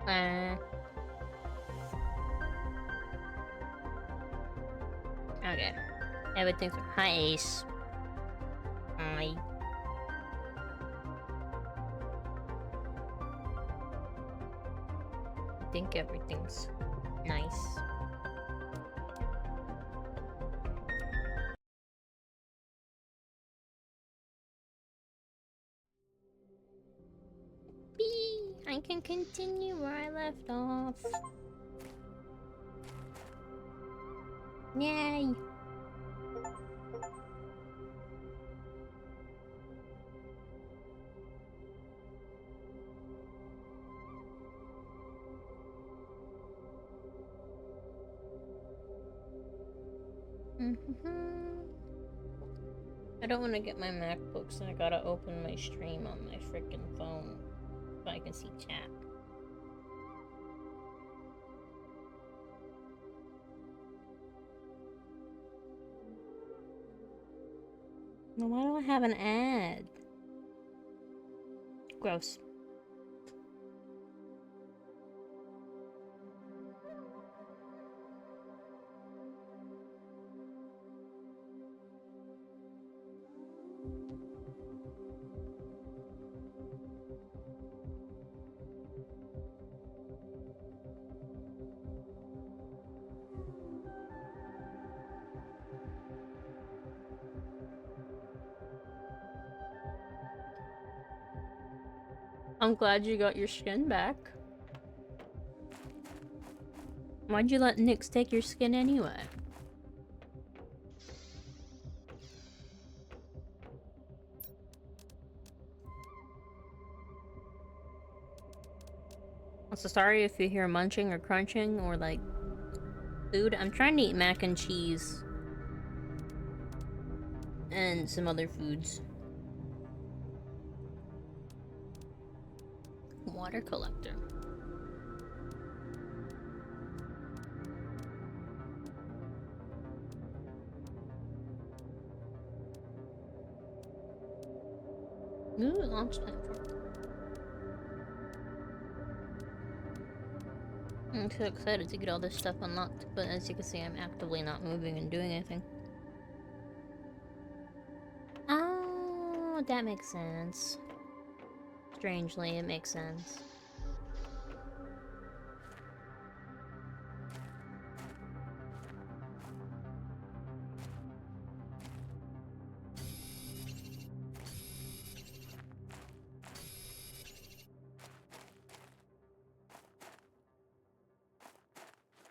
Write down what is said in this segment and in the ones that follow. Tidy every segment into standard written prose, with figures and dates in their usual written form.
Uh, okay. Everything's hi Ace. Hi. I think everything's nice. I can continue where I left off. Yay! I don't want to get my MacBook, so I gotta open my stream on my freaking phone so I can see chat. Well, why do I have an ad? Gross. I'm glad you got your skin back. Why'd you let Nyx take your skin anyway? I'm so sorry if you hear munching or crunching or like food. I'm trying to eat mac and cheese and some other foods. Water collector. Ooh, launch platform. I'm so excited to get all this stuff unlocked, but as you can see, I'm actively not moving and doing anything. Oh, that makes sense. Strangely, it makes sense.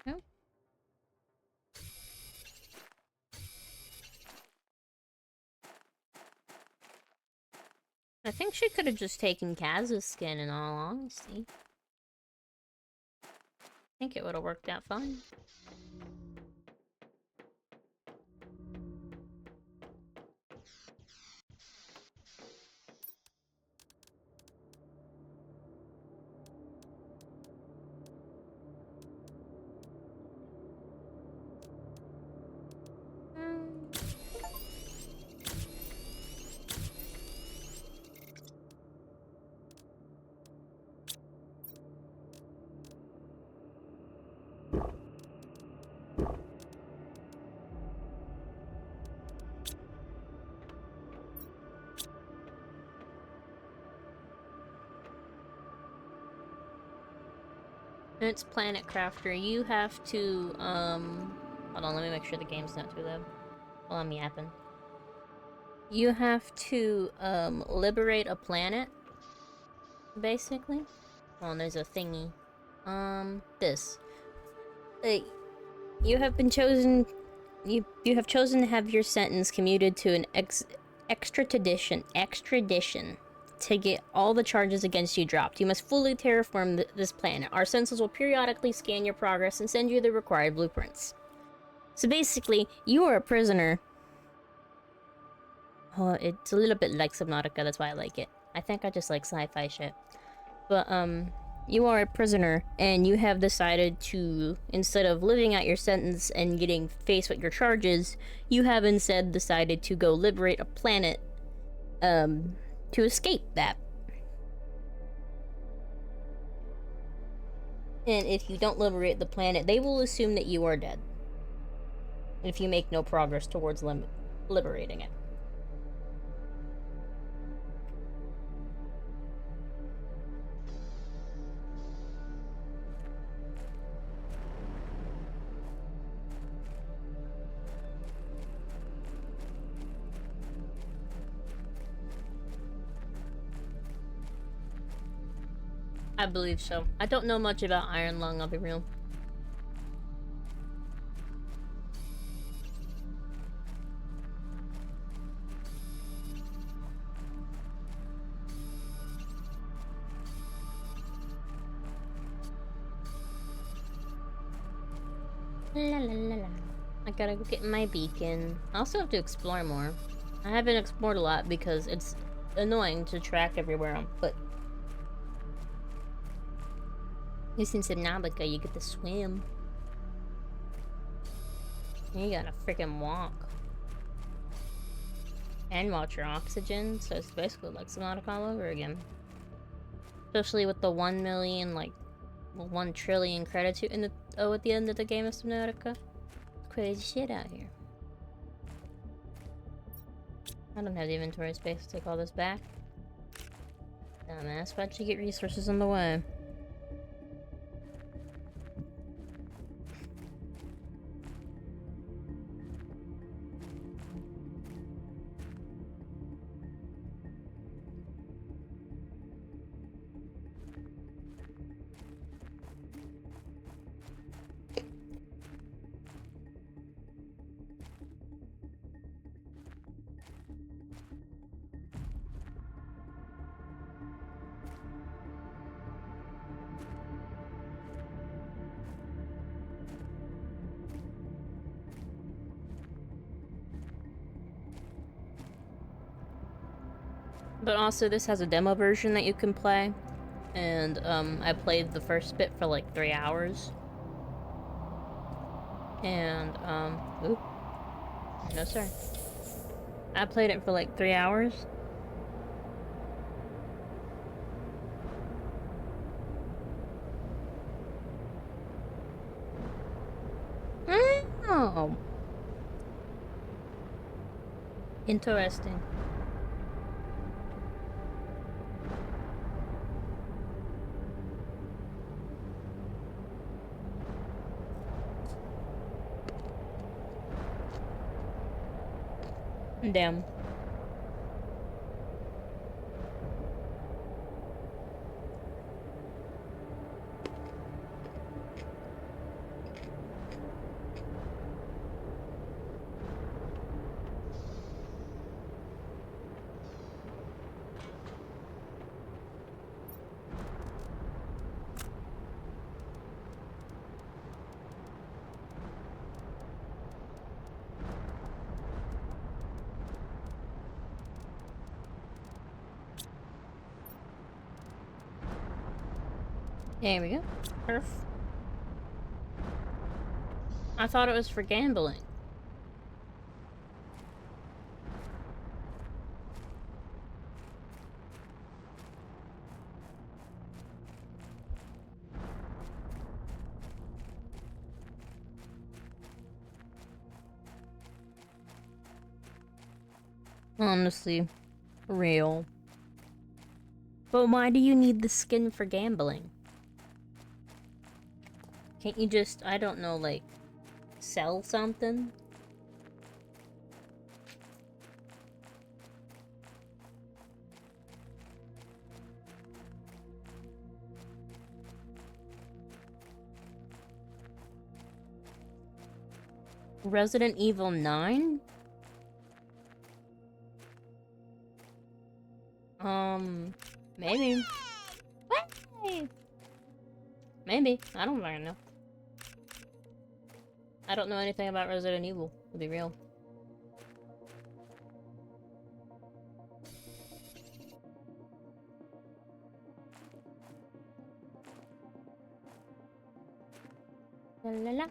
Oh. I think she could have just taken Kaz's skin in all honesty. I think it would have worked out fine. It's Planet Crafter. You have to, hold on, let me make sure the game's not too loud. Well, I'm yapping. You have to, liberate a planet, basically. Well, there's a thingy. This. You have been chosen... You have chosen to have your sentence commuted to an extradition to get all the charges against you dropped. You must fully terraform this planet. Our sensors will periodically scan your progress and send you the required blueprints. So basically, you are a prisoner. Oh, it's a little bit like Subnautica, that's why I like it. I think I just like sci-fi shit. But, you are a prisoner, and you have decided to, instead of living out your sentence and getting faced with your charges, you have instead decided to go liberate a planet, to escape that. And if you don't liberate the planet, they will assume that you are dead. If you make no progress towards liberating it. I believe so. I don't know much about Iron Lung, I'll be real. La la la la. I gotta go get my beacon. I also have to explore more. I haven't explored a lot because it's annoying to track everywhere on foot. At least in Subnautica, you get to swim. You gotta freaking walk. And watch your oxygen, so it's basically like Subnautica all over again. Especially with the 1 million, like, well, 1 trillion credits in the at the end of the game of Subnautica. Crazy shit out here. I don't have the inventory space to take all this back. Dumbass, why'd you get resources on the way? But also, this has a demo version that you can play. And, I played the first bit for like 3 hours. And, oop. No, sir. I played it for like 3 hours. Oh. Interesting. Damn. There we go. Perf. I thought it was for gambling. Honestly. Real. But why do you need the skin for gambling? Can't you just, I don't know, like, sell something? Resident Evil 9? Maybe. What? Maybe. I don't fucking know. I don't know anything about Resident Evil, to be real. La la la.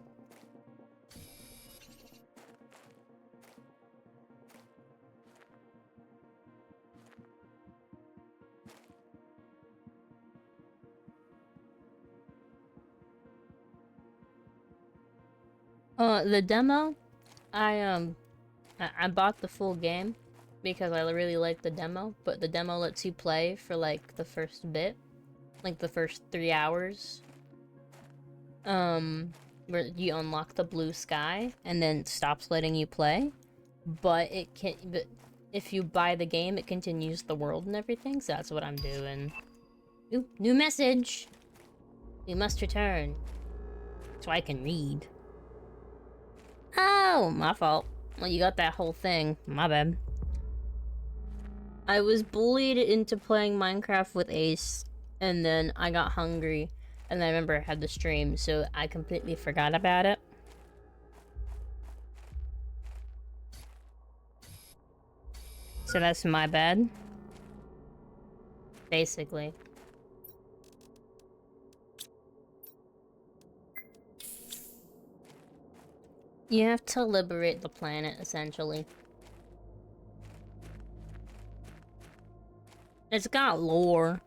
The demo, I bought the full game because I really like the demo, but the demo lets you play for like the first bit, like the first 3 hours. Where you unlock the blue sky and then stops letting you play. But if you buy the game, it continues the world and everything, so that's what I'm doing. Ooh, new message! We must return. So I can read. Oh, my fault. Well, you got that whole thing. My bad. I was bullied into playing Minecraft with Ace, and then I got hungry, and I remember I had the stream, so I completely forgot about it. So that's my bad. Basically. You have to liberate the planet, essentially. It's got lore.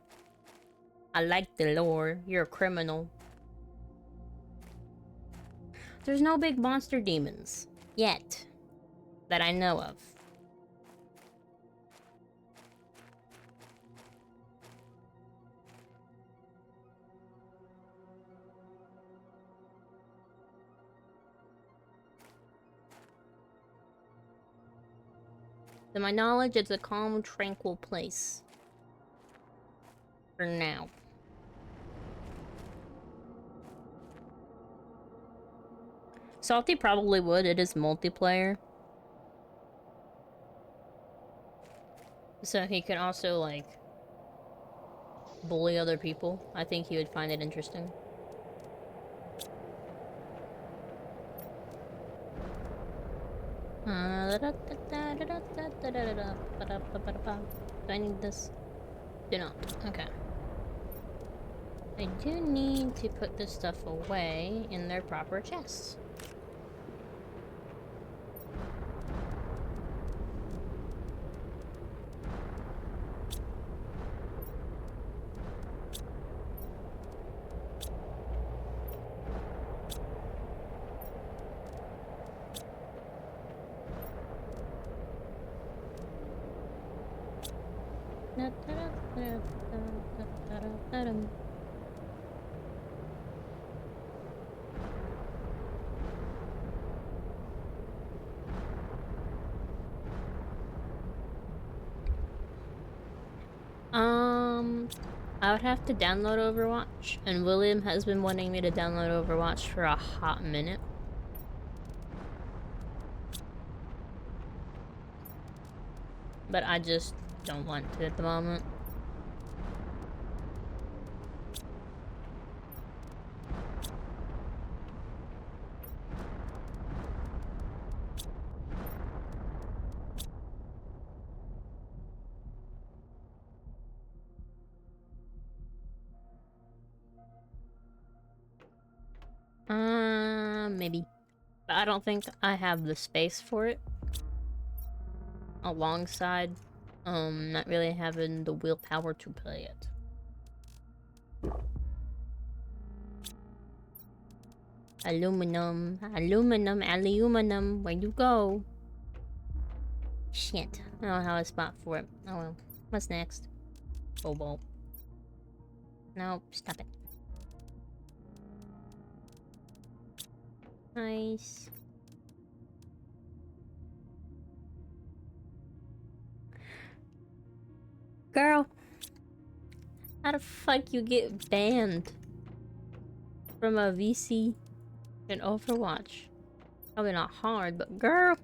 I like the lore. You're a criminal. There's no big monster demons. Yet. That I know of. To my knowledge, it's a calm, tranquil place. For now. Salty probably would. It is multiplayer. So he can also, like, bully other people. I think he would find it interesting. Do I need this? Do not. Okay. I do need to put this stuff away in their proper chests. I would have to download Overwatch, and William has been wanting me to download Overwatch for a hot minute. But I just don't want to at the moment. Maybe. But I don't think I have the space for it. Alongside, not really having the willpower to play it. Aluminum, aluminum, aluminum, where you go? Shit, I don't have a spot for it. Oh well. What's next? Cobalt. No, stop it. Nice. Girl, how the fuck you get banned from a VC in Overwatch? Probably not hard, but girl.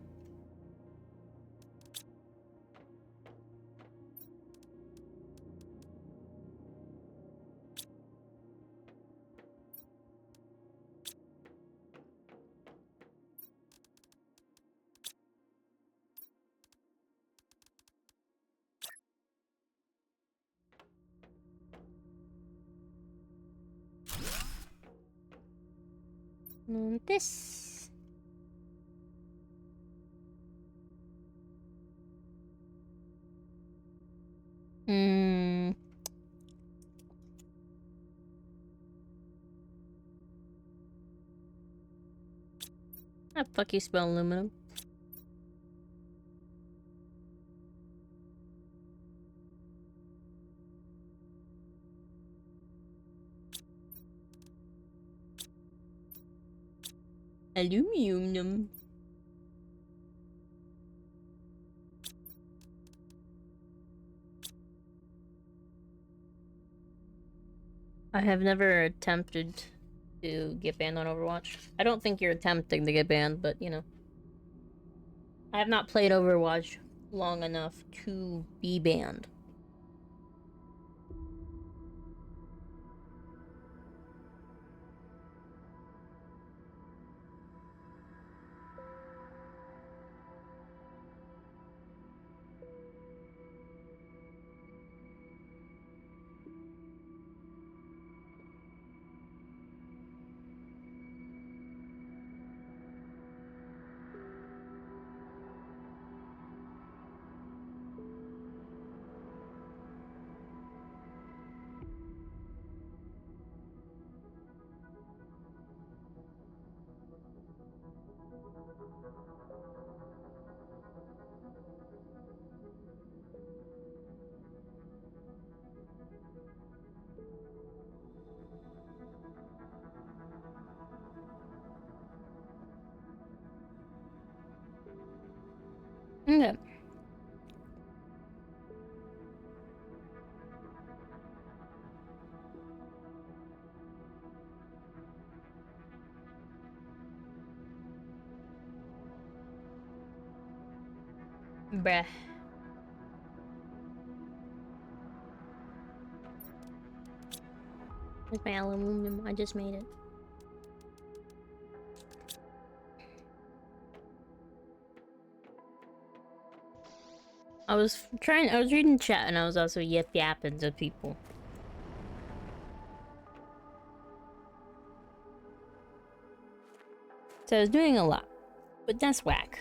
This. Ah, fuck you, spell aluminum. Aluminum. I have never attempted to get banned on Overwatch. I don't think you're attempting to get banned, but you know. I have not played Overwatch long enough to be banned. Okay. Bruh. There's my aluminum. I just made it. I was reading chat and I was also yapping to people. So I was doing a lot, but that's whack.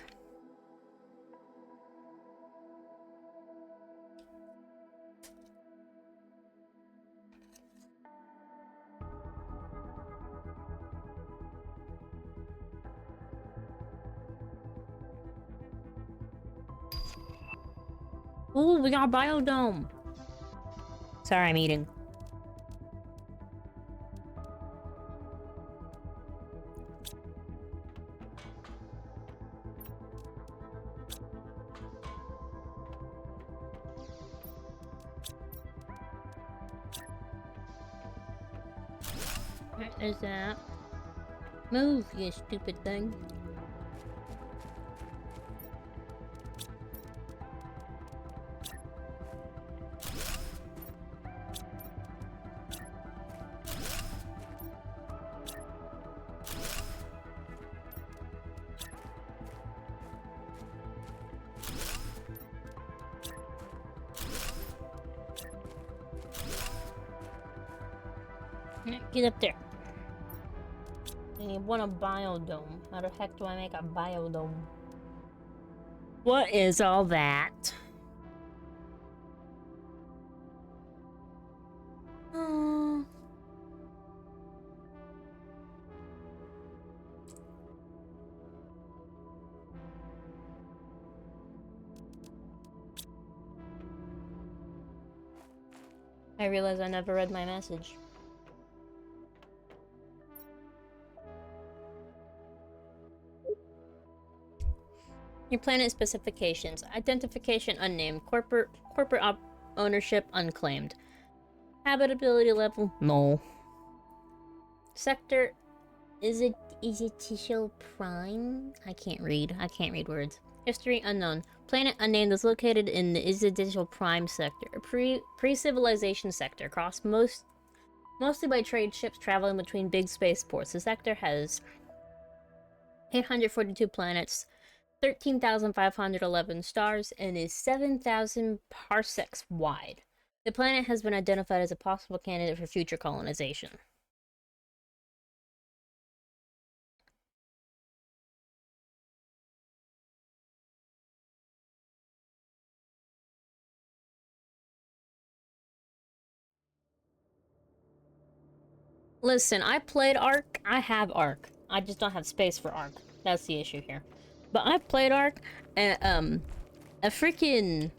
Ooh, we got a biodome. Sorry, I'm eating. What is that? Move, you stupid thing. Get up there. I want a biodome. How the heck do I make a biodome? What is all that? I realize I never read my message. Your planet specifications. Identification unnamed. Corporate ownership unclaimed. Habitability level no. Sector is it Tishel Prime? I can't read words. History unknown. Planet unnamed is located in the Isiditial Prime sector, a pre-civilization sector crossed mostly by trade ships traveling between big spaceports. The sector has 842 planets, 13,511 stars, and is 7,000 parsecs wide. The planet has been identified as a possible candidate for future colonization. Listen, I played Ark. I have Ark. I just don't have space for Ark. That's the issue here. But I've played Ark, and a freaking...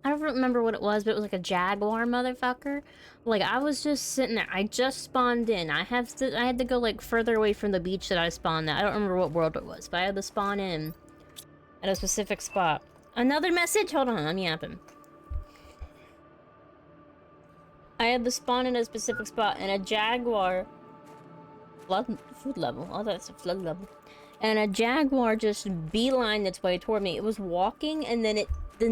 I don't remember what it was, but it was like a jaguar motherfucker. Like, I was just sitting there. I just spawned in. I had to go like further away from the beach that I spawned at. I don't remember what world it was, but I had to spawn in at a specific spot. Another message? Hold on, I'm yapping. I had to spawn in a specific spot, and a jaguar... Food level. Oh, that's a flood level. And a jaguar just beelined its way toward me. It was walking, and then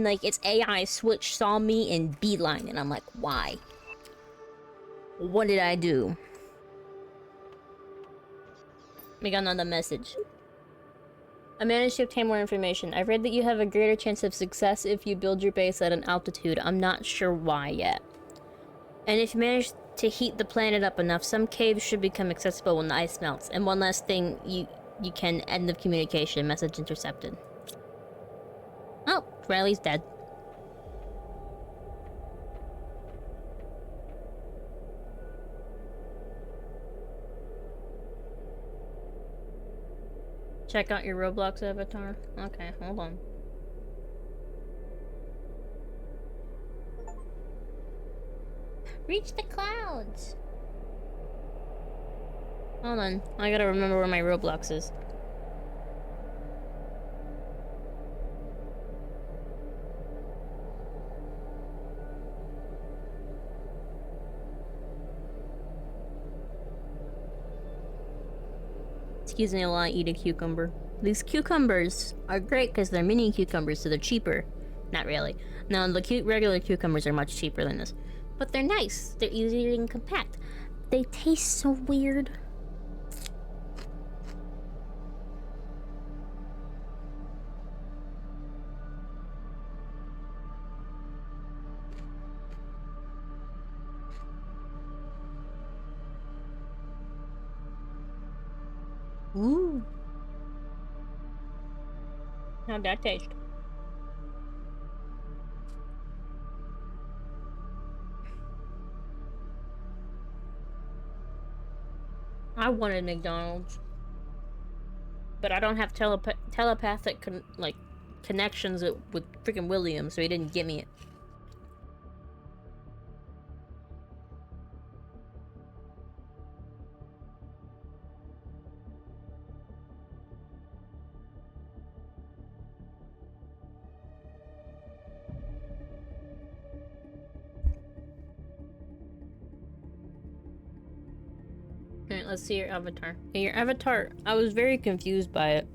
like its AI switch saw me and beeline, and I'm like, why? What did I do? We got another message. I managed to obtain more information. I read that you have a greater chance of success if you build your base at an altitude. I'm not sure why yet. And if you manage to heat the planet up enough, some caves should become accessible when the ice melts. And one last thing, you can end of communication. Message intercepted. Oh, Riley's dead. Check out your Roblox avatar. Okay, hold on. Reach the clouds! Hold on, I gotta remember where my Roblox is. Excuse me while I eat a cucumber. These cucumbers are great because they're mini cucumbers, so they're cheaper. Not really. No, the regular cucumbers are much cheaper than this. But they're nice. They're easy and compact. They taste so weird. Ooh. How'd that taste? I wanted McDonald's. But I don't have telepathic connections with freaking William, so he didn't give me it. Alright, let's see your avatar. Okay, your avatar, I was very confused by it.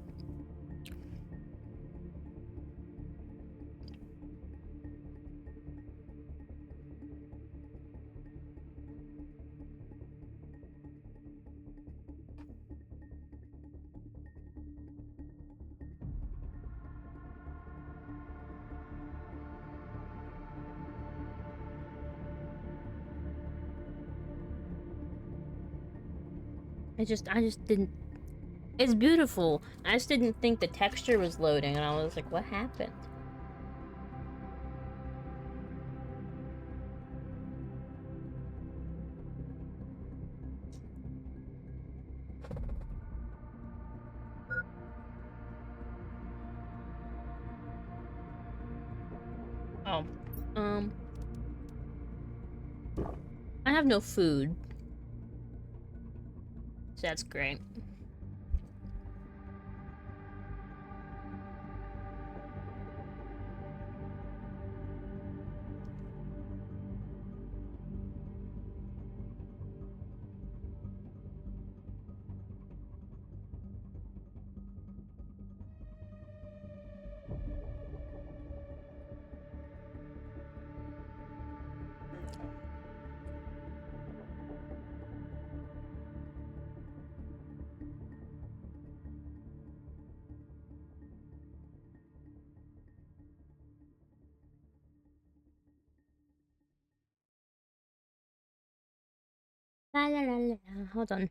I just didn't... It's beautiful. I just didn't think the texture was loading, and I was like, what happened? Oh. I have no food. So that's great. La la la la. Hold on.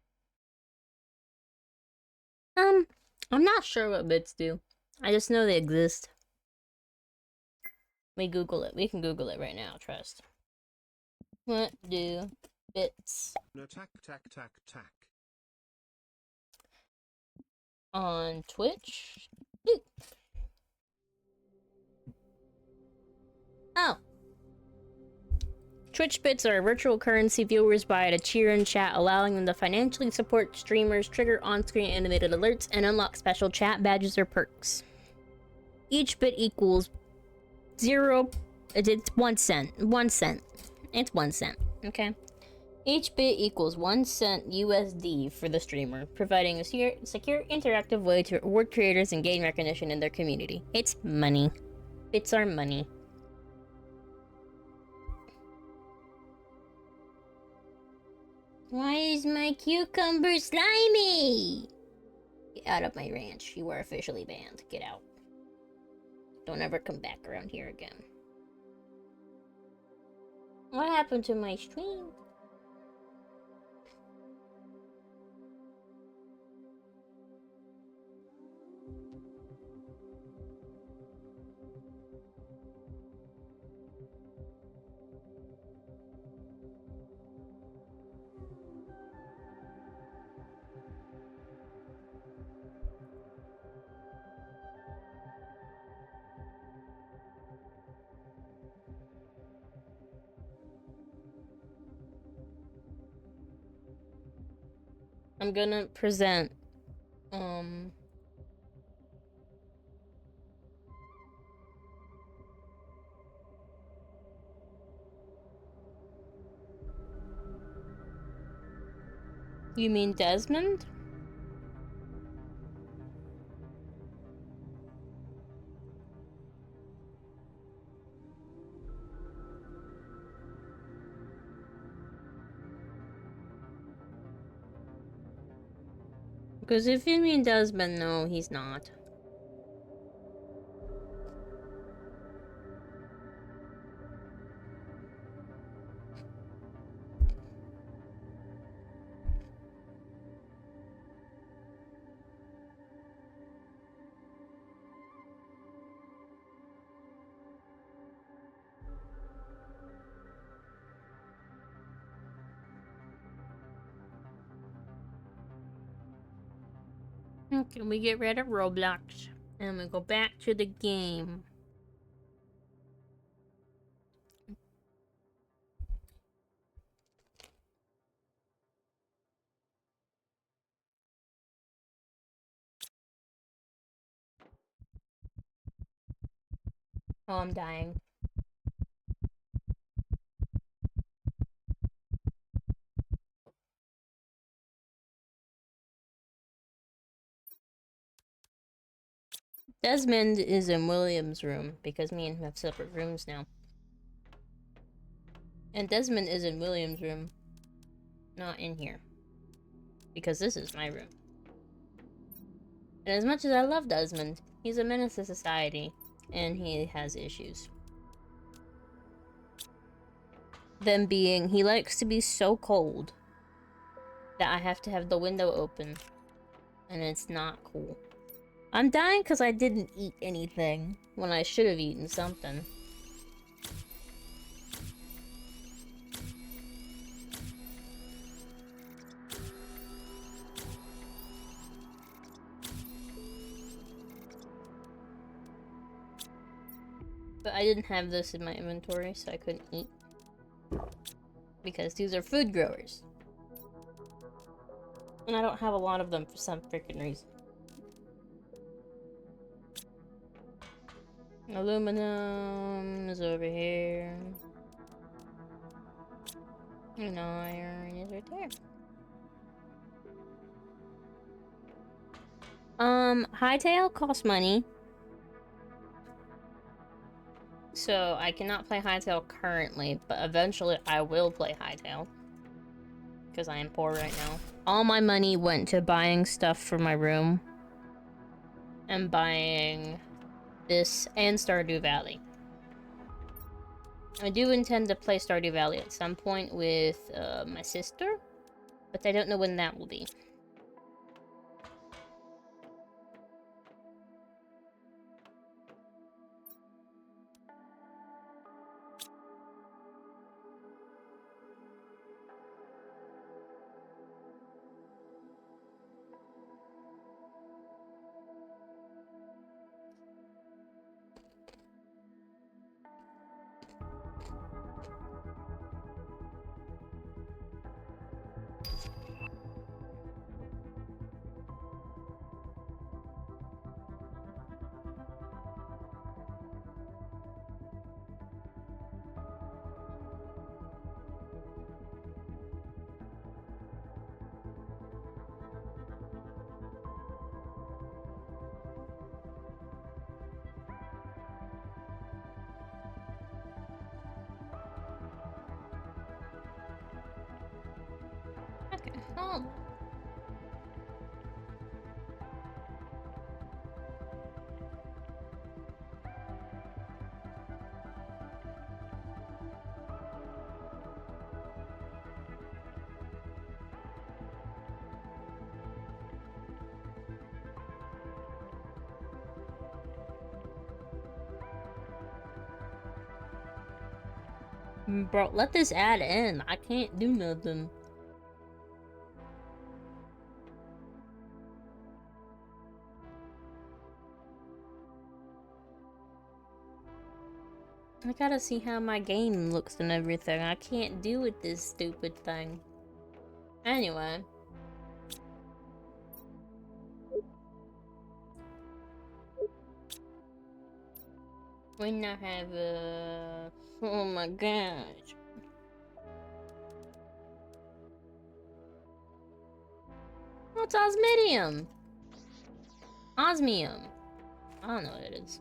I'm not sure what bits do. I just know they exist. We Google it. We can Google it right now, trust. What do bits Tack, tack, tack, tack. on Twitch. Oh. Twitch bits are virtual currency viewers buy to cheer and chat, allowing them to financially support streamers, trigger on-screen animated alerts, and unlock special chat badges or perks. Each bit equals it's 1 cent. 1 cent. It's 1 cent, okay? Each bit equals 1 cent USD for the streamer, providing a secure, interactive way to reward creators and gain recognition in their community. It's money. Bits are money. Why is my cucumber slimy? Get out of my ranch. You are officially banned. Get out. Don't ever come back around here again. What happened to my stream? I'm gonna present, You mean Desmond? Because if you mean Desmond, no, he's not. Okay, we get rid of Roblox. And we go back to the game. Oh, I'm dying. Desmond is in William's room, because me and him have separate rooms now. And Desmond is in William's room, not in here. Because this is my room. And as much as I love Desmond, he's a menace to society, and he has issues. Them being, he likes to be so cold that I have to have the window open, and it's not cool. I'm dying because I didn't eat anything when I should have eaten something. But I didn't have this in my inventory, so I couldn't eat. Because these are food growers. And I don't have a lot of them for some freaking reason. Aluminum is over here. And iron is right there. Hightail costs money. So I cannot play Hightail currently, but eventually I will play Hightail. Because I am poor right now. All my money went to buying stuff for my room. And buying this and Stardew Valley. I do intend to play Stardew Valley at some point with my sister. But I don't know when that will be. Oh. Bro, let this ad end. I can't do nothing. I gotta see how my game looks and everything. I can't do with this stupid thing. Anyway. When I have oh my gosh. Oh, it's osmidium. Osmium. I don't know what it is.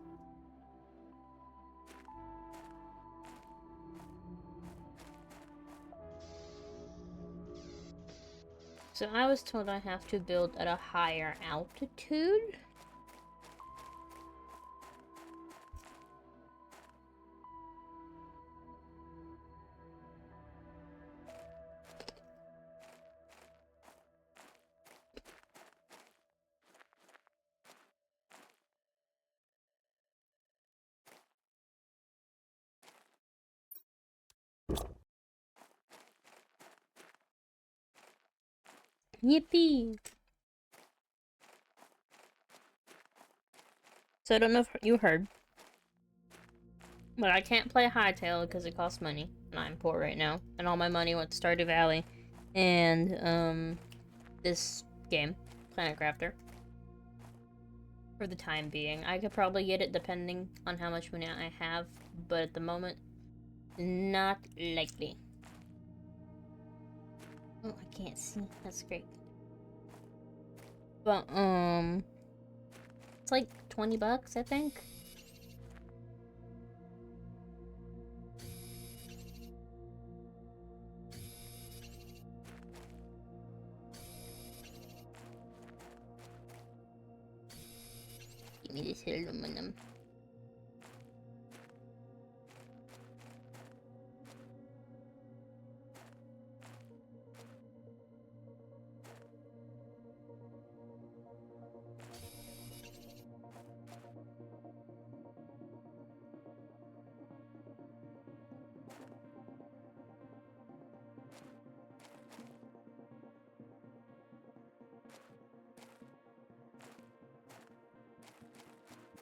So I was told I have to build at a higher altitude. Yippee! So I don't know if you heard, but I can't play Hytale because it costs money, and I'm poor right now, and all my money went to Stardew Valley, and this game, Planet Crafter, for the time being. I could probably get it depending on how much money I have, but at the moment, not likely. Oh, I can't see. That's great. But, it's like 20 bucks, I think. Give me this aluminum.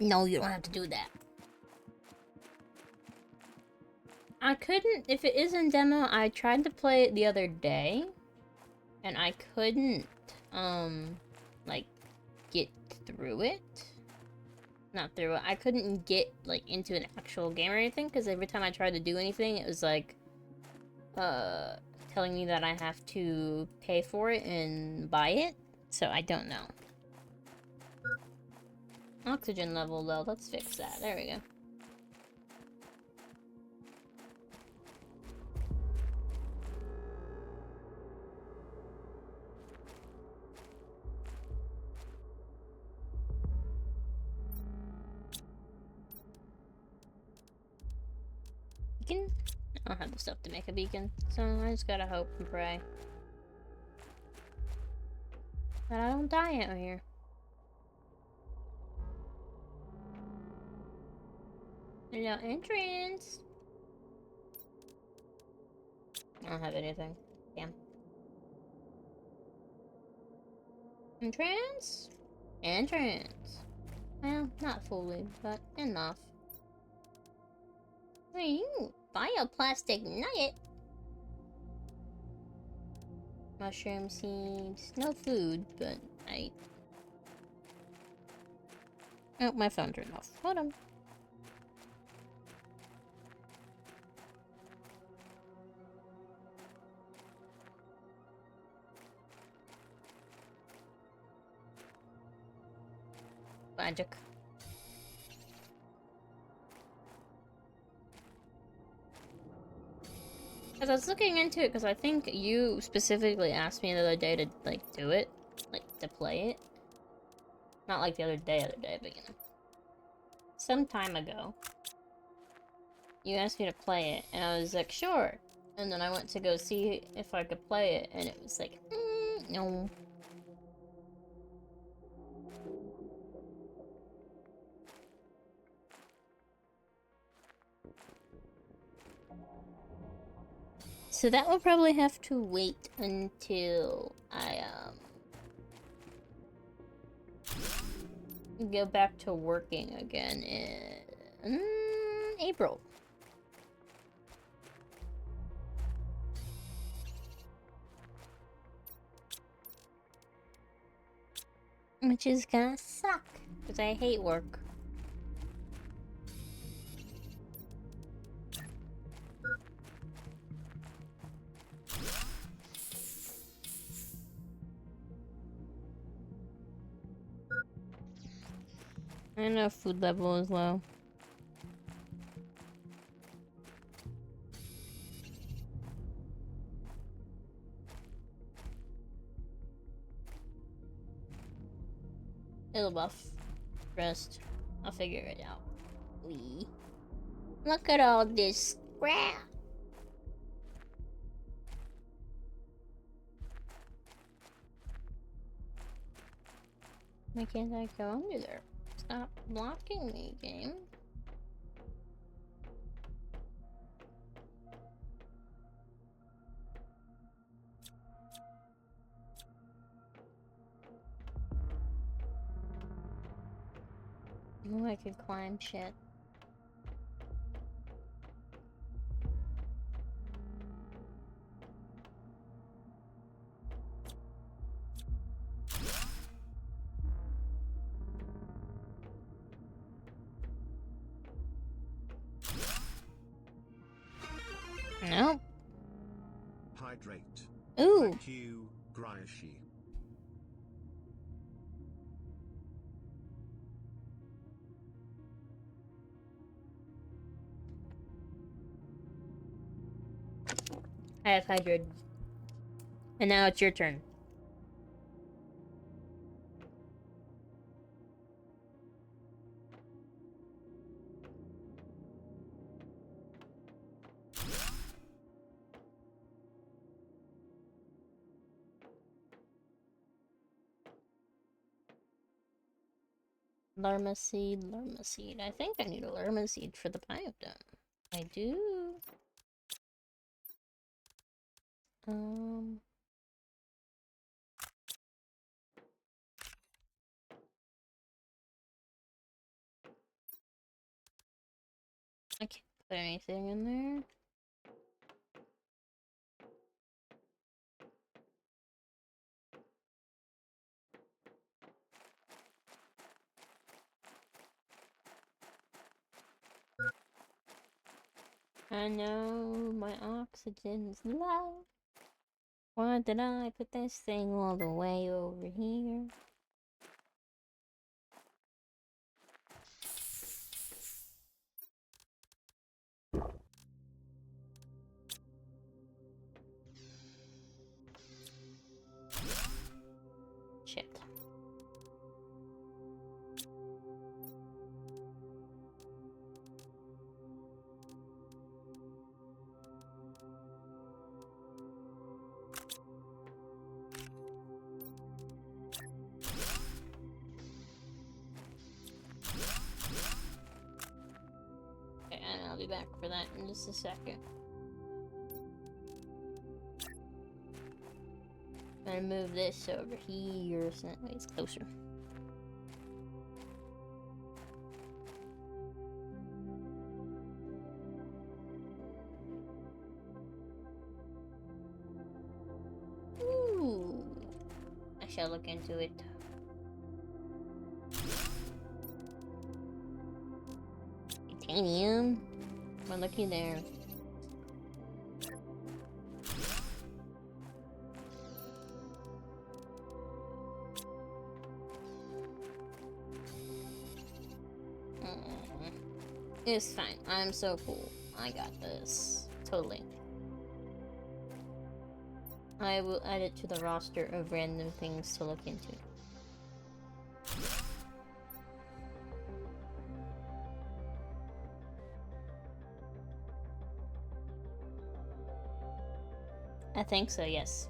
No, you don't have to do that. I couldn't, if it is in demo, I tried to play it the other day, and I couldn't, like, get through it. Not through it, I couldn't get, like, into an actual game or anything, because every time I tried to do anything, it was, like, telling me that I have to pay for it and buy it, so I don't know. Oxygen level low, let's fix that, there we go. Beacon? I don't have the stuff to make a beacon, so I just gotta hope and pray that I don't die out here. Hello, entrance! I don't have anything. Damn. Entrance? Entrance. Well, not fully, but enough. Ooh, bioplastic nugget! Mushroom seeds. No food, but I... Oh, my phone turned off. Hold on. Magic. Because I was looking into it, because I think you specifically asked me the other day to, like, do it. Like, to play it. Not like the other day, but, you know. Some time ago. You asked me to play it, and I was like, sure. And then I went to go see if I could play it, and it was like, no. So that will probably have to wait until I, go back to working again in April. Which is gonna suck, because I hate work. I know food level is low. It'll buff. Rest. I'll figure it out. Look at all this crap. Why can't I go under there? Stop blocking me, game. Oh, I could climb shit. No. Hydrate. Ooh. Thank you, Gryashi. I have hydrated. And now it's your turn. Lerma seed, Lerma seed. I think I need a Lerma seed for the biodome. I do. I can't put anything in there. I know my oxygen's low. Why did I put this thing all the way over here? Shit. Okay, and I'll be back for that in just a second. I'm gonna move this over here so that way it's closer. Ooh. I shall look into it. Titanium. Well, looky there. It's fine. I'm so cool. I got this. Totally. I will add it to the roster of random things to look into. I think so, yes.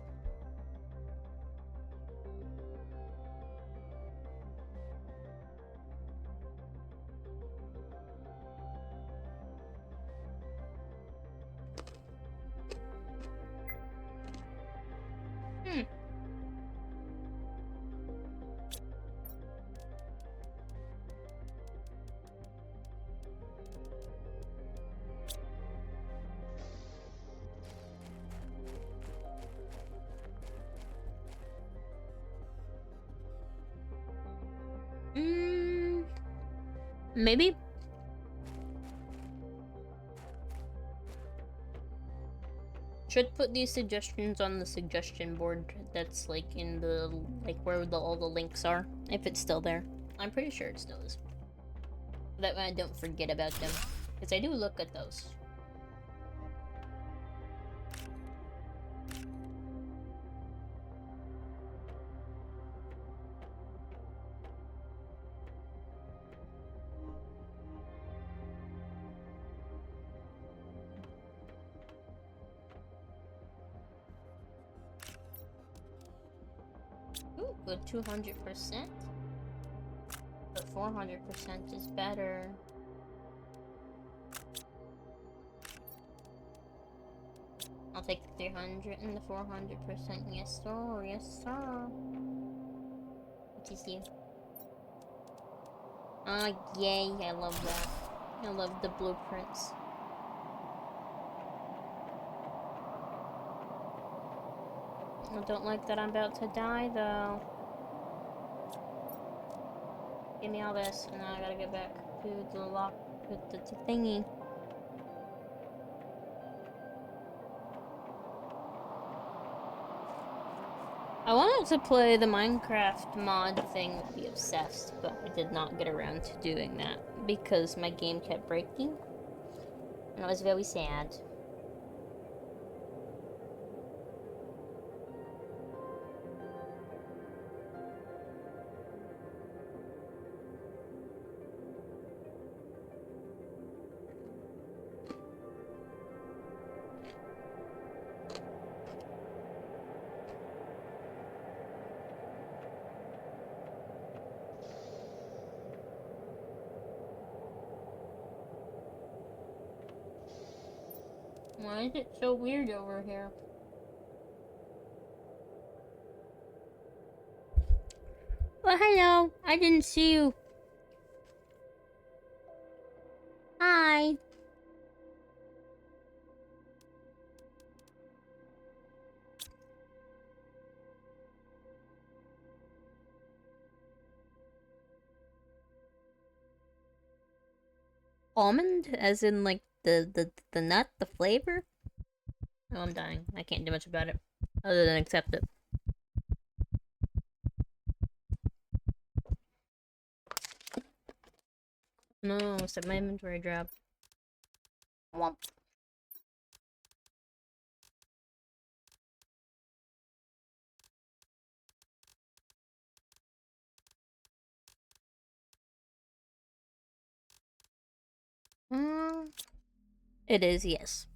Hmm. Maybe. Should put these suggestions on the suggestion board that's like in the where all the links are, if it's still there. I'm pretty sure it still is. That way I don't forget about them, because I do look at those. Ooh, good 200%. But 400% is better. I'll take the 300 and the 400%. Yes, sir. Yes, sir. What is you? Oh, yay. I love that. I love the blueprints. I don't like that I'm about to die, though. Give me all this, and now I gotta get back to the lock, with the thingy. I wanted to play the Minecraft mod thing with the Obsessed, but I did not get around to doing that because my game kept breaking, and I was very sad. Why is it so weird over here? Well, hello. I didn't see you. Hi. Almond? As in, like, the nut? The flavor? Oh, I'm dying. I can't do much about it. Other than accept it. No, except my inventory dropped. Womp. It is, yes.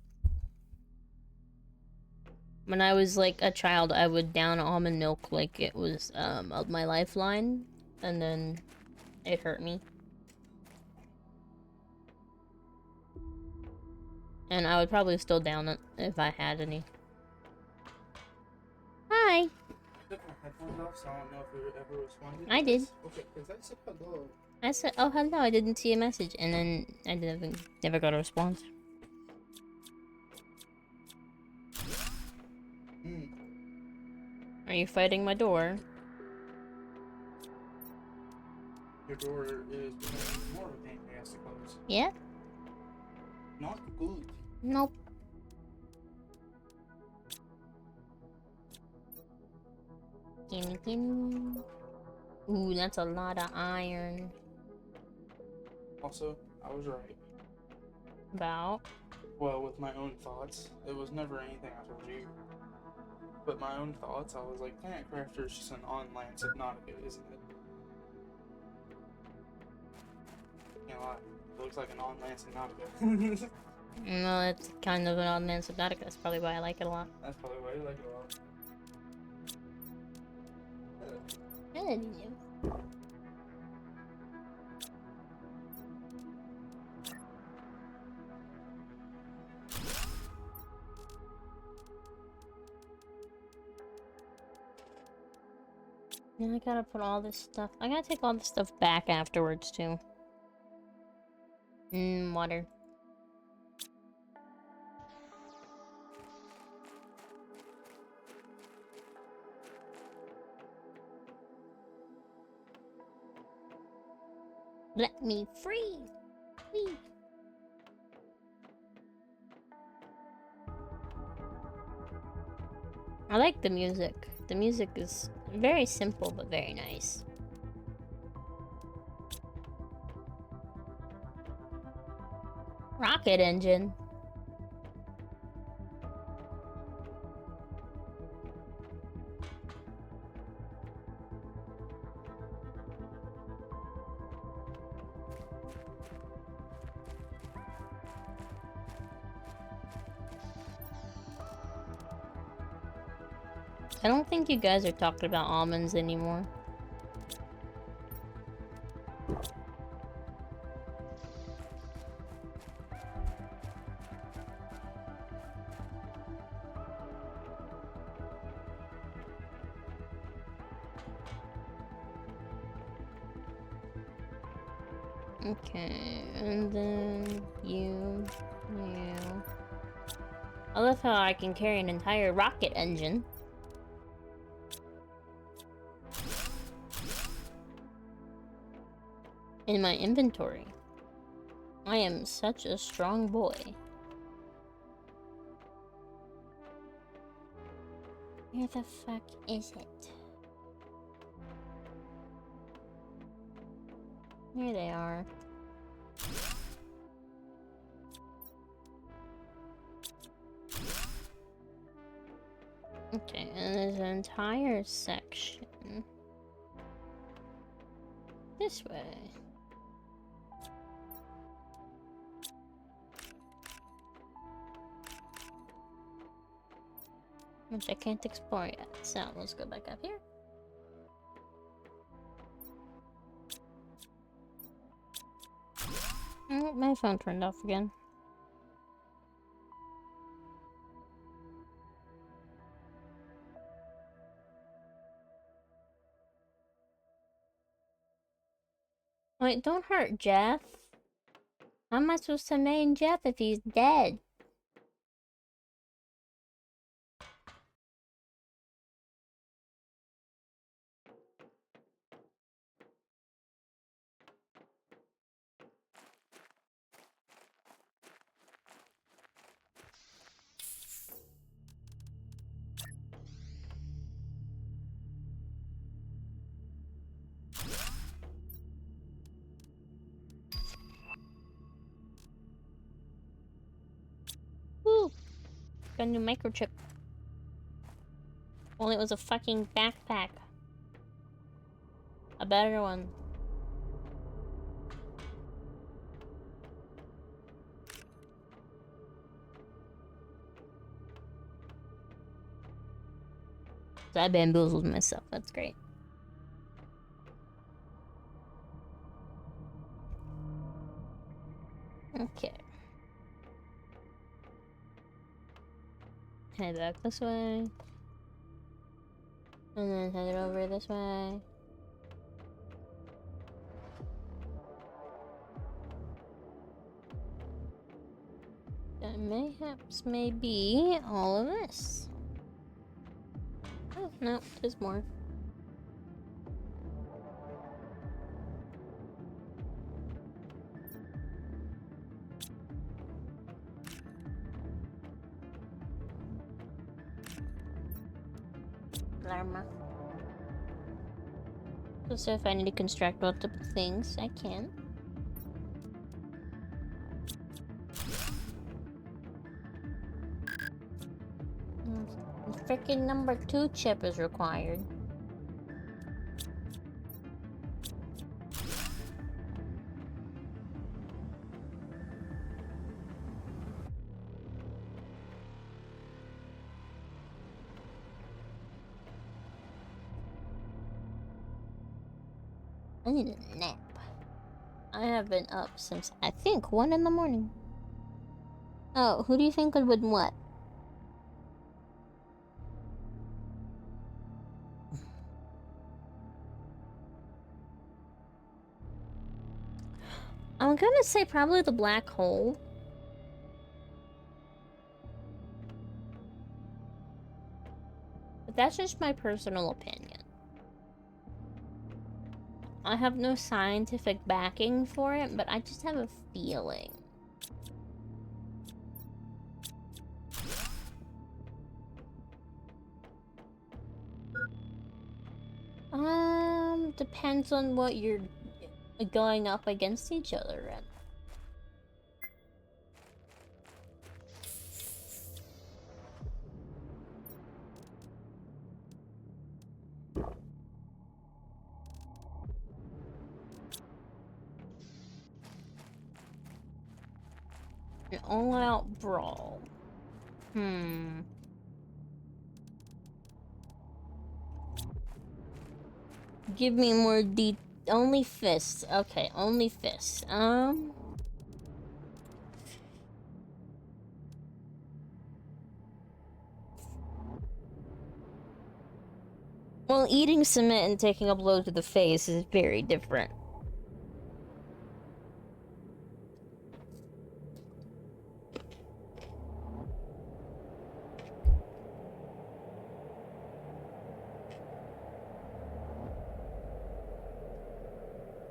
When I was like a child, I would down almond milk like it was my lifeline, and then it hurt me. And I would probably still down it if I had any. Hi. I took my headphones off, so I don't know if you ever responded. I did. Okay, because I said hello. I said, oh, hello, I didn't see a message, and then I never got a response. Are you fighting my door? Your door is becoming more of a pain, I suppose. Yeah? Not good. Nope. Gimme, gimme. Ooh, that's a lot of iron. Also, I was right. About? Well, with my own thoughts, it was never anything I told you. But my own thoughts, I was like, Planet Crafter is just an on-land Subnautica, isn't it? Can't lie. It looks like an on-land Subnautica. No, it's kind of an odd man Subnautica. That's probably why I like it a lot. That's probably why you like it a lot. Now I gotta put all this stuff. I gotta take all this stuff back afterwards too. Water. Let me free! Please. I like the music. The music is very simple but very nice. Rocket engine. I don't think you guys are talking about almonds anymore. Okay, and then you. I love how I can carry an entire rocket engine. In my inventory. I am such a strong boy. Where the fuck is it? Here they are. Okay, and there's an entire section this way. Which I can't explore yet, so let's go back up here. Oh, my phone turned off again. Wait, don't hurt Jeff. How am I supposed to main Jeff if he's dead? Woo! Got a new microchip. Only it was a fucking backpack. A better one. So I bamboozled myself. That's great. Okay. Head back this way. And then head over this way. That mayhaps may be all of this. Oh, no, there's more. Llama. So if I need to construct multiple things, I can. freaking number 2 chip is required. I need a nap. I have been up since, I think, 1 in the morning. Oh, who do you think would win what? I'm gonna say probably the black hole. But that's just my personal opinion. I have no scientific backing for it, but I just have a feeling. Depends on what you're going up against each other in. An all-out brawl. Give me more only fists. Okay, only fists. Well, eating cement and taking a blow to the face is very different.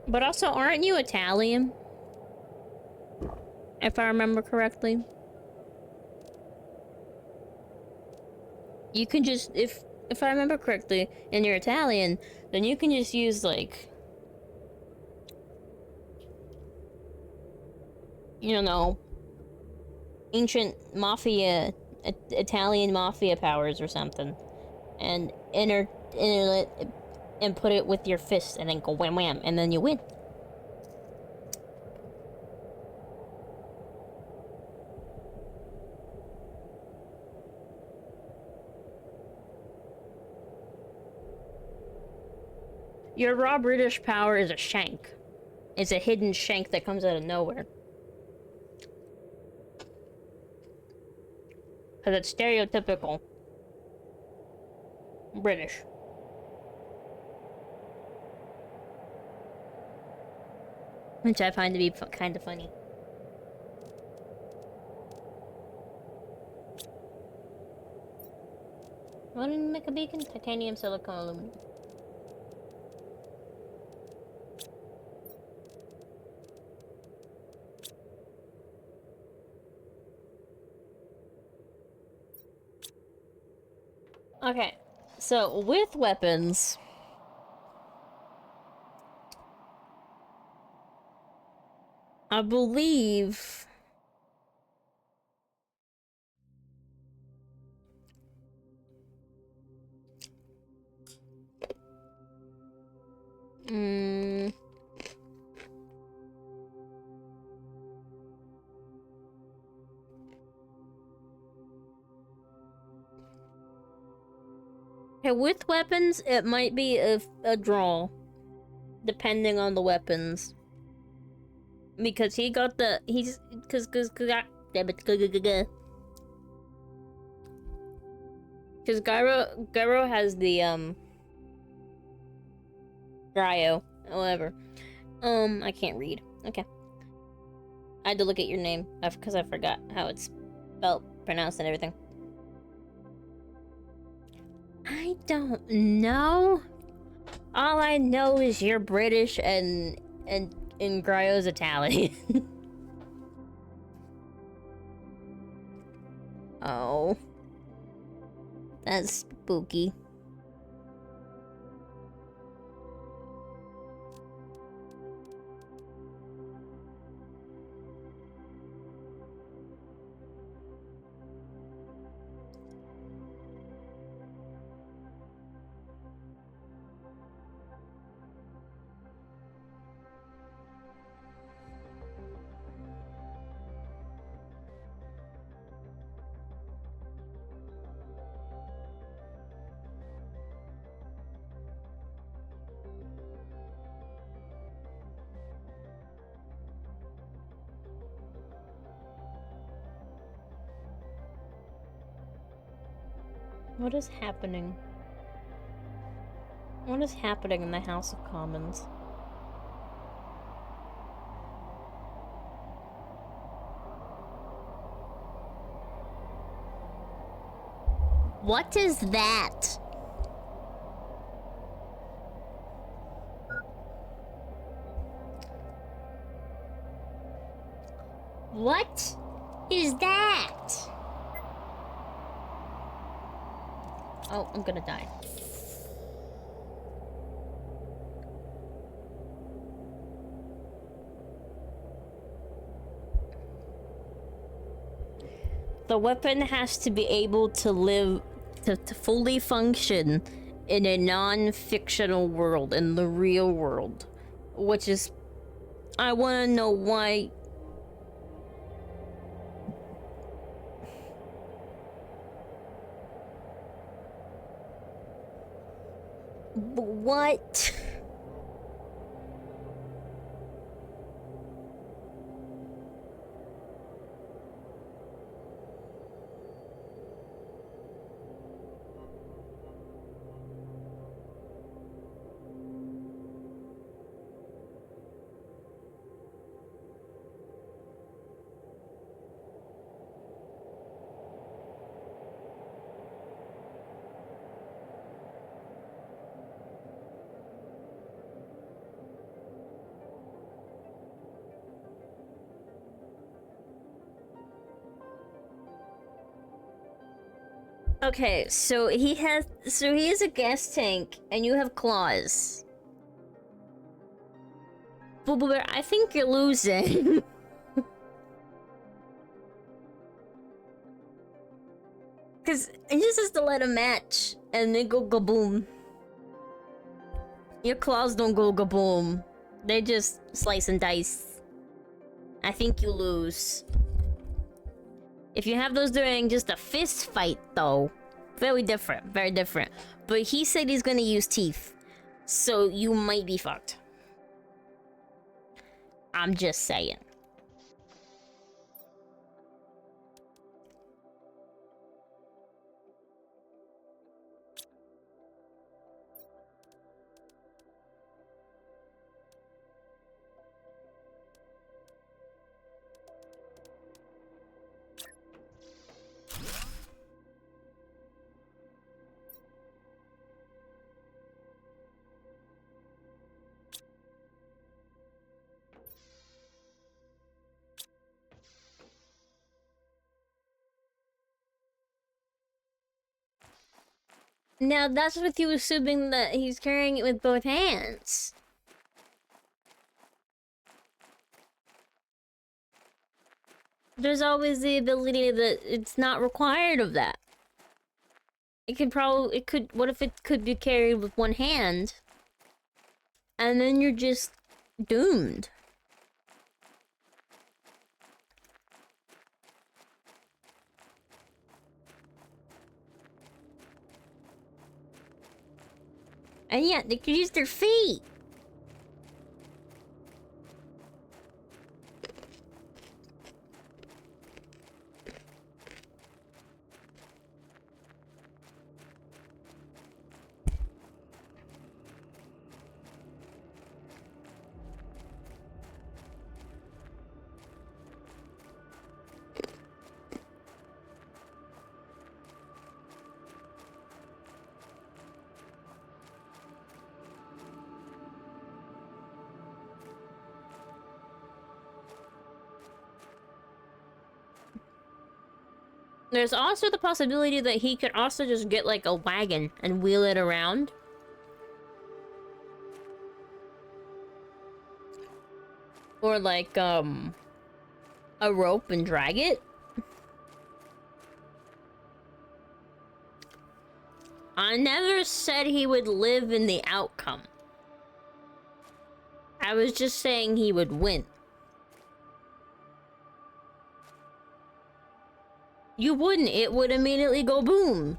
But also, aren't you Italian? If I remember correctly. You can just, if I remember correctly, and you're Italian, then you can just use, like, you know, ancient mafia, Italian mafia powers or something, and enter it and put it with your fist, and then go wham wham, and then you win. Your raw British power is a shank. It's a hidden shank that comes out of nowhere. Because it's stereotypical British. Which I find to be kind of funny. What did you make a beacon? Titanium, silicone, aluminum. Okay, so with weapons, I believe okay, with weapons, it might be a draw, depending on the weapons. Because he got the, because Gyro has the, Gryo, whatever. I can't read. Okay. I had to look at your name, because I forgot how it's spelled, pronounced, and everything. I don't know. All I know is you're British and Gryo's Italian. Oh. That's spooky. What is happening? What is happening in the House of Commons? What is that? What is that? Oh, I'm gonna die. The weapon has to be able to live, to fully function in a non-fictional world, in the real world. Which is... I wanna know why... What? Okay, so he is a gas tank, and you have claws. But I think you're losing. Cause he just has to let a match, and they go kaboom. Your claws don't go kaboom. They just slice and dice. I think you lose. If you have those during just a fist fight, though, very different, very different. But he said he's gonna use teeth, so you might be fucked. I'm just saying. Now, that's with you assuming that he's carrying it with both hands. There's always the ability that it's not required of that. What if it could be carried with one hand? And then you're just doomed. And yeah, they could use their feet. There's also the possibility that he could also just get like a wagon and wheel it around. Or like, a rope and drag it. I never said he would live in the outcome. I was just saying he would win. You wouldn't. It would immediately go boom.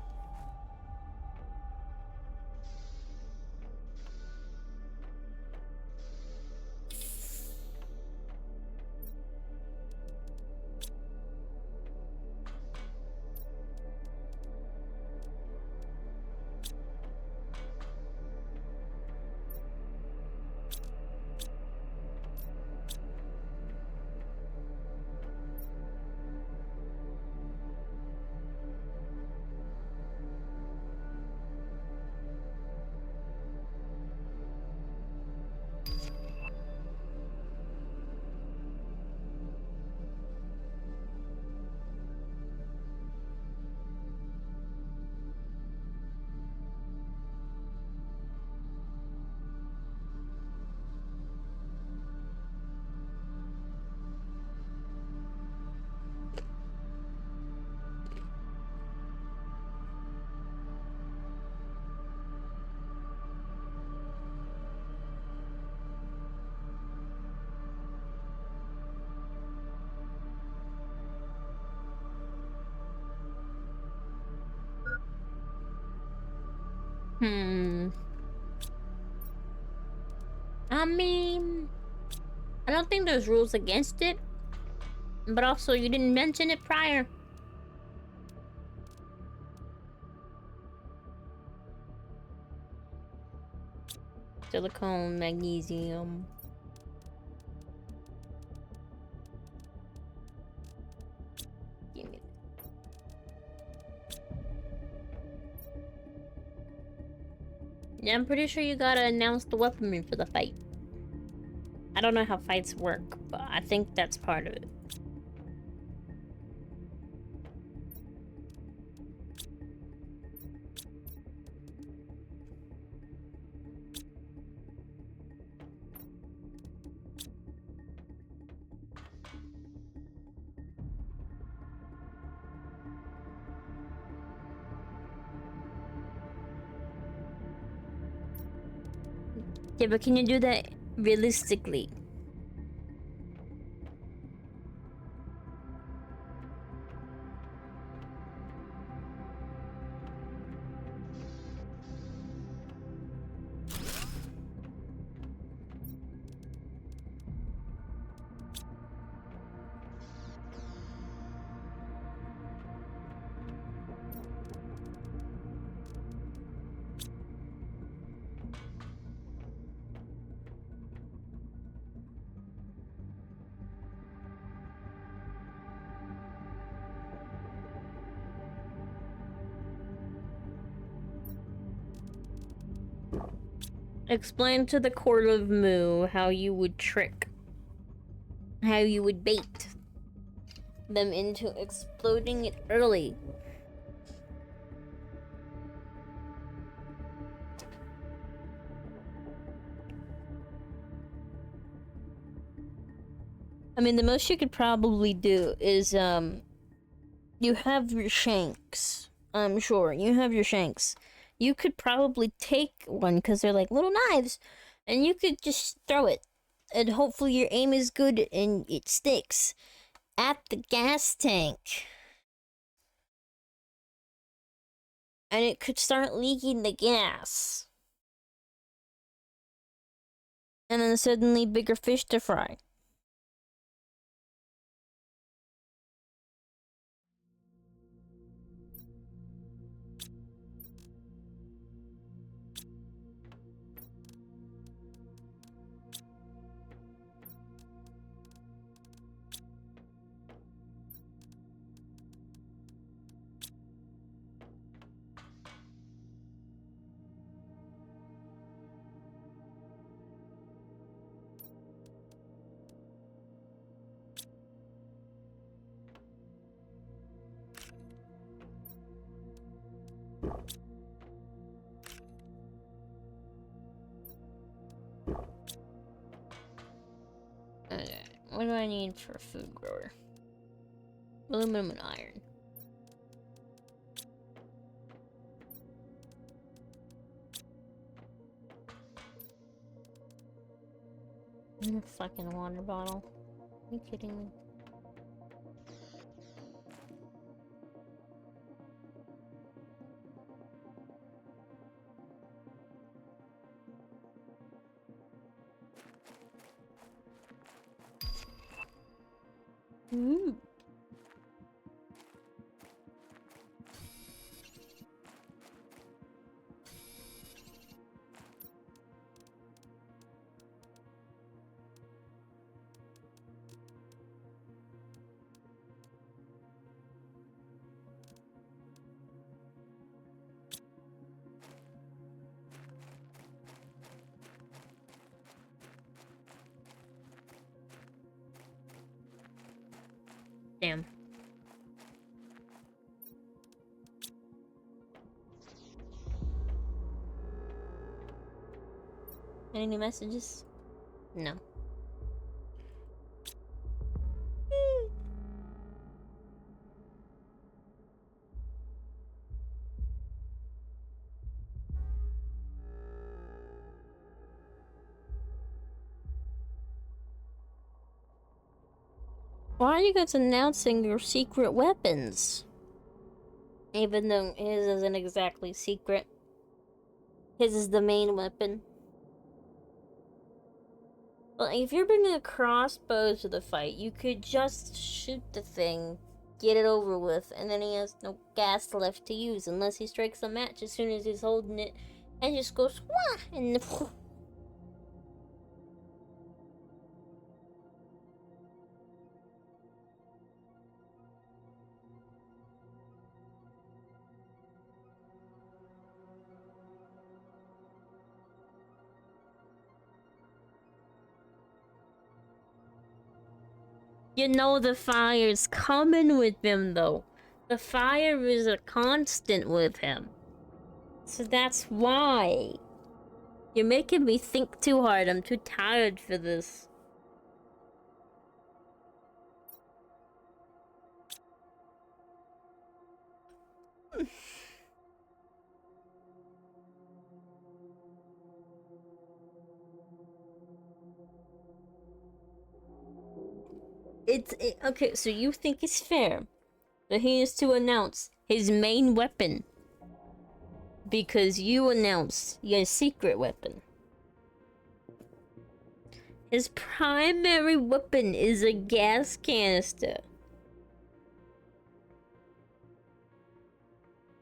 Hmm. I mean, I don't think there's rules against it, but also you didn't mention it prior. Silicone, magnesium. Give me. Yeah, I'm pretty sure you gotta announce the weaponry for the fight. I don't know how fights work, but I think that's part of it. Yeah, but can you do that realistically? Explain to the Court of Mu how you would how you would bait them into exploding it early. I mean, the most you could probably do is, you have your shanks. I'm sure, you have your shanks. You could probably take one, because they're like little knives, and you could just throw it. And hopefully your aim is good and it sticks at the gas tank. And it could start leaking the gas. And then suddenly bigger fish to fry. Okay, what do I need for a food grower? Aluminum and iron. And a fucking water bottle. Are you kidding me? Ooh. Damn. Any new messages? No. Why are you guys announcing your secret weapons? Even though his isn't exactly secret. His is the main weapon. Well, if you're bringing a crossbow to the fight, you could just shoot the thing, get it over with, and then he has no gas left to use unless he strikes a match as soon as he's holding it and just goes, wah! And you know the fire's coming with him, though. The fire is a constant with him. So that's why. You're making me think too hard. I'm too tired for this. Okay, so you think it's fair that he is to announce his main weapon because you announced your secret weapon. His primary weapon is a gas canister.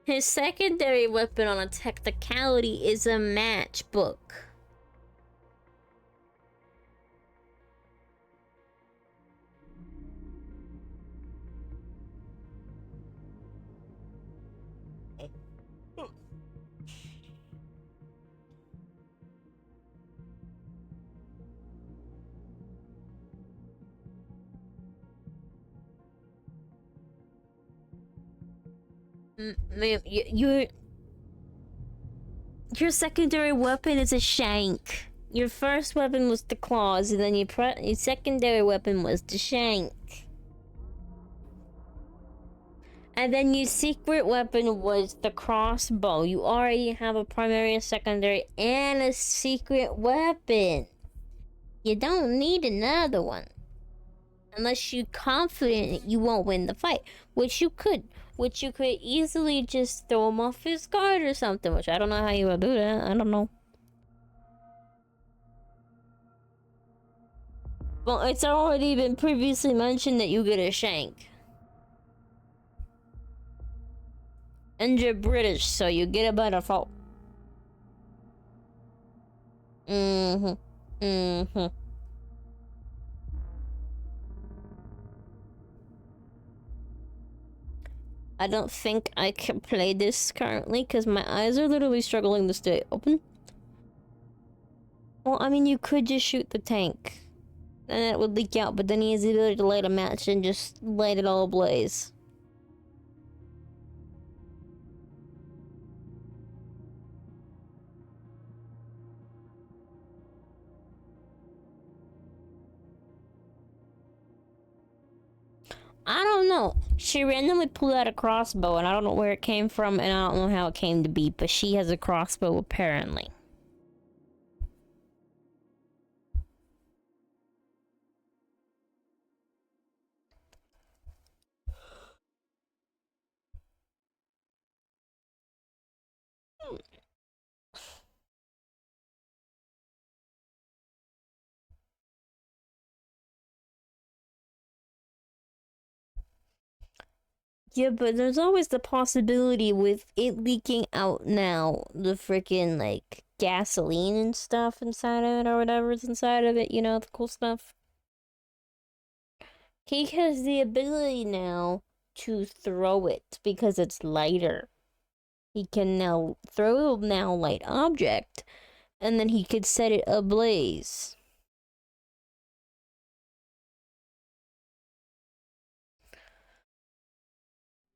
His secondary weapon on a technicality is a matchbook. Ma'am, your secondary weapon is a shank. Your first weapon was the claws, and then your secondary weapon was the shank. And then your secret weapon was the crossbow. You already have a primary, a secondary, and a secret weapon. You don't need another one. Unless you're confident you won't win the fight, which you could. Which you could easily just throw him off his guard or something, which I don't know how you would do that. I don't know. Well, it's already been previously mentioned that you get a shank. And you're British, so you get a better fault. I don't think I can play this currently because my eyes are literally struggling to stay open. Well, I mean, you could just shoot the tank. And it would leak out, but then he has the ability to light a match and just light it all ablaze. I don't know. She randomly pulled out a crossbow, and I don't know where it came from, and I don't know how it came to be, but she has a crossbow apparently. Yeah, but there's always the possibility with it leaking out now, the freaking, like, gasoline and stuff inside of it, or whatever's inside of it, you know, the cool stuff. He has the ability now to throw it because it's lighter. He can now throw a now light object, and then he could set it ablaze.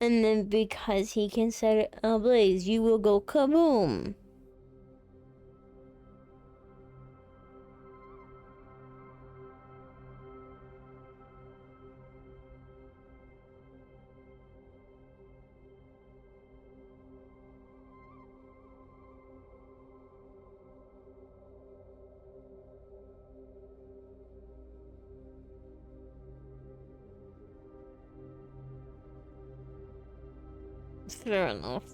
And then because he can set it ablaze, you will go kaboom. Fair enough.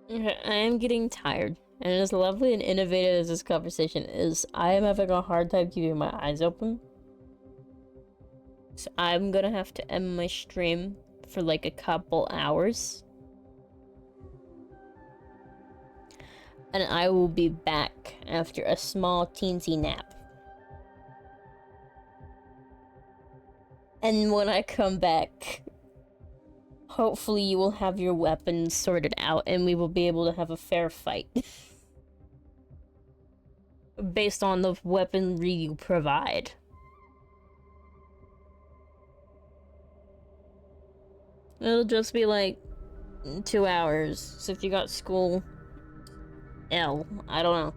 Okay, I am getting tired. And as lovely and innovative as this conversation is, I am having a hard time keeping my eyes open. So I'm gonna have to end my stream for like a couple hours. And I will be back after a small teensy nap. And when I come back, hopefully you will have your weapons sorted out and we will be able to have a fair fight. Based on the weaponry you provide. It'll just be like 2 hours. So if you got school, I don't know.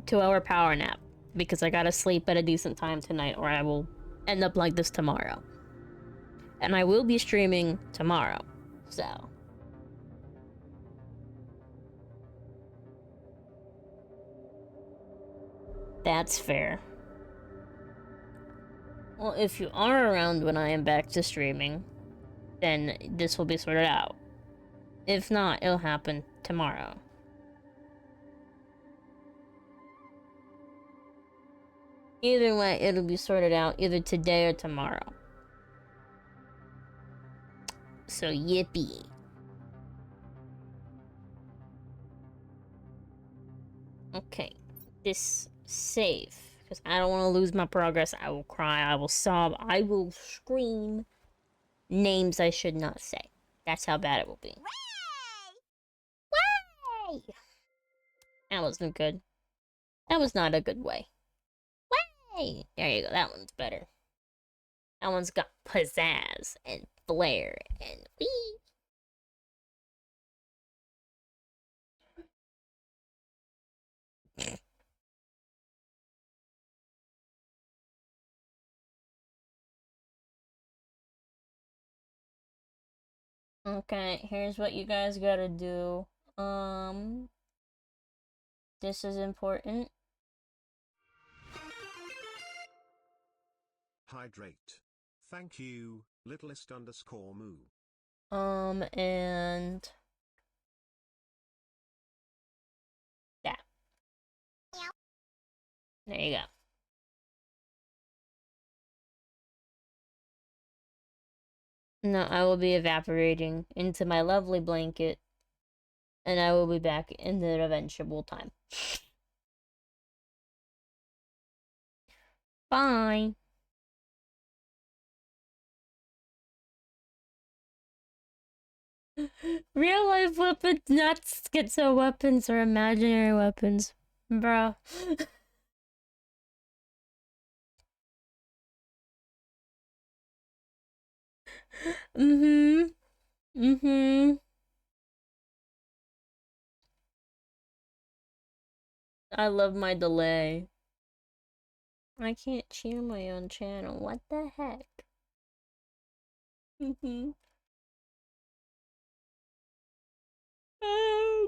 2-hour power nap. Because I gotta sleep at a decent time tonight or I will end up like this tomorrow. And I will be streaming tomorrow. So. That's fair. Well, if you are around when I am back to streaming, then this will be sorted out. If not, it'll happen tomorrow. Either way, it'll be sorted out either today or tomorrow. So, yippee. Okay, this save. Because I don't want to lose my progress. I will cry, I will sob, I will scream names I should not say. That's how bad it will be. Way! Way! That wasn't good. That was not a good way. Way! There you go, that one's better. That one's got pizzazz and flair and wee. Okay, here's what you guys gotta do. This is important. Hydrate. Thank you, littlest_moo. And that. There you go. No, I will be evaporating into my lovely blanket, and I will be back in the eventual time. Bye. Real life weapons, not schizo weapons or imaginary weapons. Bruh. Mm-hmm. Mm-hmm. I love my delay. I can't cheer my own channel. What the heck? Mm-hmm. Hmm.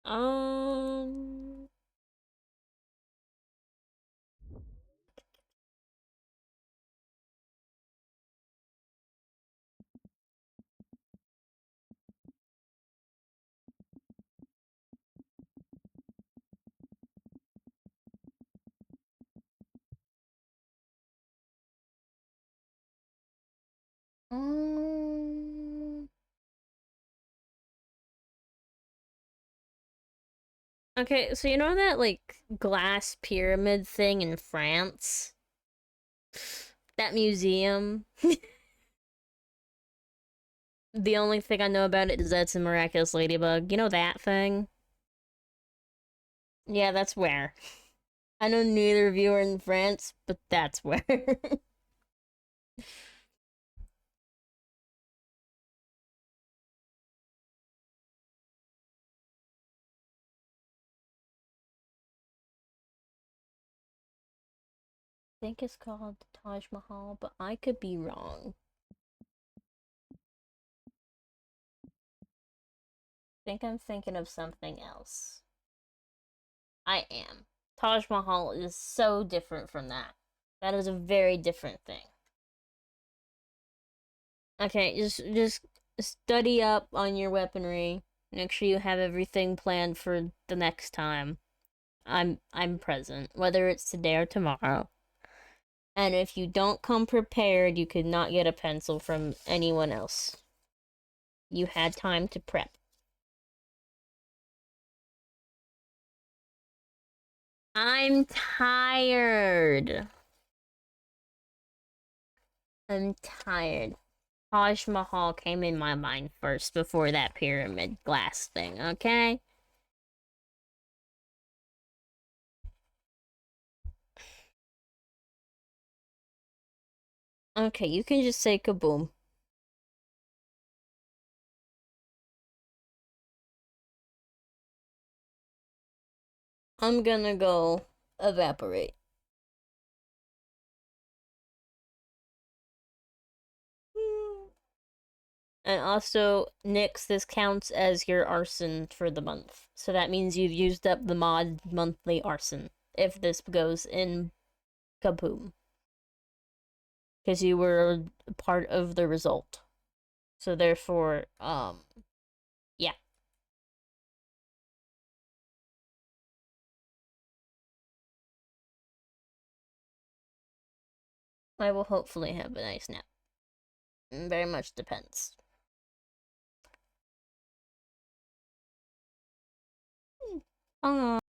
Um. Um. Okay, so you know that like glass pyramid thing in France? That museum? The only thing I know about it is that it's a miraculous ladybug. You know that thing? Yeah, that's where. I know neither of you are in France, but that's where. I think it's called the Taj Mahal, but I could be wrong. I think I'm thinking of something else. I am. Taj Mahal is so different from that. That is a very different thing. Okay, just study up on your weaponry. Make sure you have everything planned for the next time. I'm present, whether it's today or tomorrow. And if you don't come prepared, you could not get a pencil from anyone else. You had time to prep. I'm tired. I'm tired. Taj Mahal came in my mind first before that pyramid glass thing, okay? Okay, you can just say kaboom. I'm gonna go evaporate. And also, Nyx, this counts as your arson for the month. So that means you've used up the mod monthly arson if this goes in kaboom. Because you were part of the result. So therefore, yeah. I will hopefully have a nice nap. Very much depends.